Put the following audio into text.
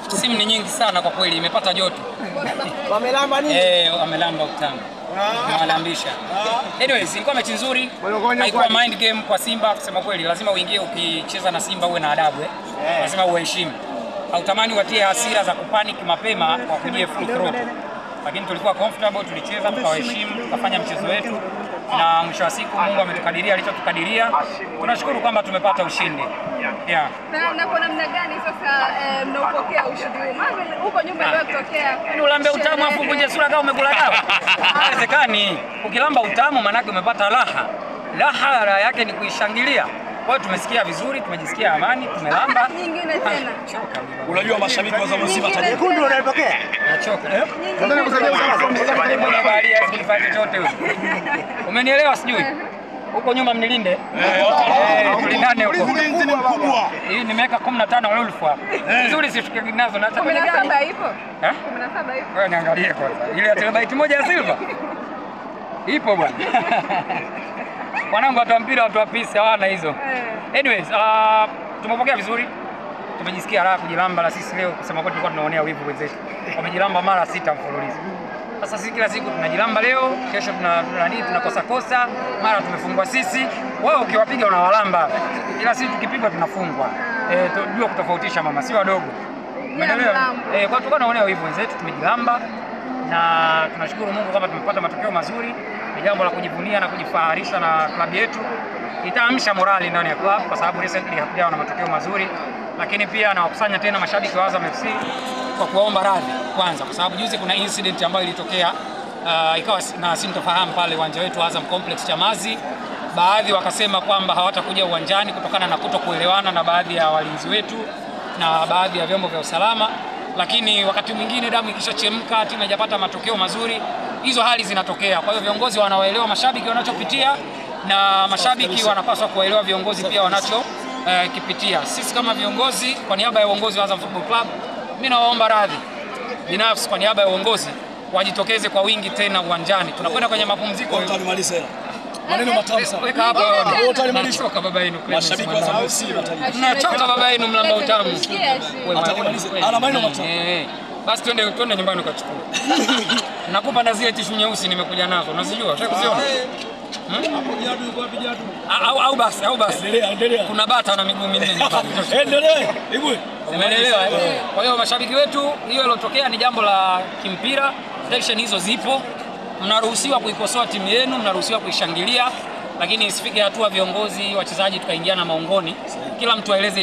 Simu ni nyingi sana kwa kweli, imepata joto. Wamelamba nini? Wamelamba utamu. Nawalambisha. Anyways, ilikuwa mechi nzuri. Haikuwa mind game kwa Simba kusema kweli. Lazima uingie ukicheza na Simba uwe na adabu Lazima uheshimu. Hautamani watie hasira za kupanic mapema kwa kujie full throttle. Lakini tulikuwa comfortable, tulicheza, tukawaheshimu, tukafanya mchezo wetu. Na mwisho wa siku Mungu ametukadiria alichotukadiria. Tunashukuru kwamba tumepata ushindi. Na kwa namna gani sasa mnaupokea ushindi huu? Maana huko nyuma ndio kutokea. Ni ulambe utamu afu kunje sura kama umekula dawa. Haiwezekani. Ukilamba utamu maana yake umepata raha. Raha yake ni kuishangilia. Kwa hiyo tumesikia vizuri, tumejisikia amani, tumelamba. Nyingine tena. Choka. Unajua mashabiki wa Zamu Simba nyekundu wanaipokea. Nachoka. Nataka kusaidia mwenye baharia sikifanye chochote huko. Umenielewa sijui? Huko nyuma mnilinde. Tulindane huko. Ulinzi ni mkubwa. Hii nimeweka 15 ulfu hapa. Vizuri sifike nazo na hata kwenye gari. 17 ipo. 17 ipo. Wewe niangalie kwanza. Ile ya terabyte moja ya silver. Ipo bwana. Wanangu watu wa mpira, watu wa pisi hawana hizo. Anyways, tumepokea vizuri. Tumejisikia raha kujilamba la sisi leo kusema kweli tulikuwa tunaonea wivu wenzetu. Wamejilamba mara 6 mfululizo. Sasa sisi kila siku tunajilamba leo, kesho tunakosa kosa, mara tumefungwa sisi. Wao ukiwapiga unawalamba. Kila siku tukipigwa tunafungwa. Tujue kutofautisha mama, si wadogo. Umeelewa? Kwa tulikuwa tunaonea wivu wenzetu, tumejilamba na tunashukuru Mungu kama tumepata matokeo mazuri. Ni jambo la kujivunia na kujifaharisha na klabu yetu. Itaamsha morali ndani ya klabu kwa sababu recently hatujawa na matokeo mazuri, lakini pia nawakusanya tena mashabiki wa Azam FC kwa kuwaomba radhi kwanza, kwa sababu juzi kuna incident ambayo ilitokea ikawa na sintofahamu pale uwanja wetu Azam Complex Chamazi. Baadhi wakasema kwamba hawatakuja uwanjani kutokana na kutokuelewana na baadhi ya walinzi wetu na baadhi ya vyombo vya usalama, lakini wakati mwingine damu ikishachemka, timu haijapata matokeo mazuri, hizo hali zinatokea. Kwa hiyo viongozi wanawaelewa mashabiki wanachopitia na mashabiki wanapaswa kuwaelewa viongozi pia wanachokipitia. Sisi kama viongozi kwa niaba ya uongozi wa Azam Football Club, mimi nawaomba radhi binafsi kwa niaba ya uongozi, wajitokeze kwa wingi tena uwanjani. Tunakwenda kwenye mapumziko. Maneno matamu sana. Weka hapo. Nachoka baba yenu. Mashabiki wa Zamu Simba. Nachoka baba yenu mlamba utamu. Ana maneno matamu. Basi twende nyumbani ukachukua. Nakupa na zile tishu nyeusi nimekuja nazo. Unazijua? Unataka kuziona? Au basi. Endelea. Kuna bata na miguu minne. Endelea. Hebu. Umeelewa? Kwa hiyo mashabiki wetu, hiyo ilotokea ni jambo la kimpira. Protection hizo zipo. Mnaruhusiwa kuikosoa timu yenu, mnaruhusiwa kuishangilia, lakini isifike hatua viongozi, wachezaji tukaingiana maongoni. Kila mtu aeleze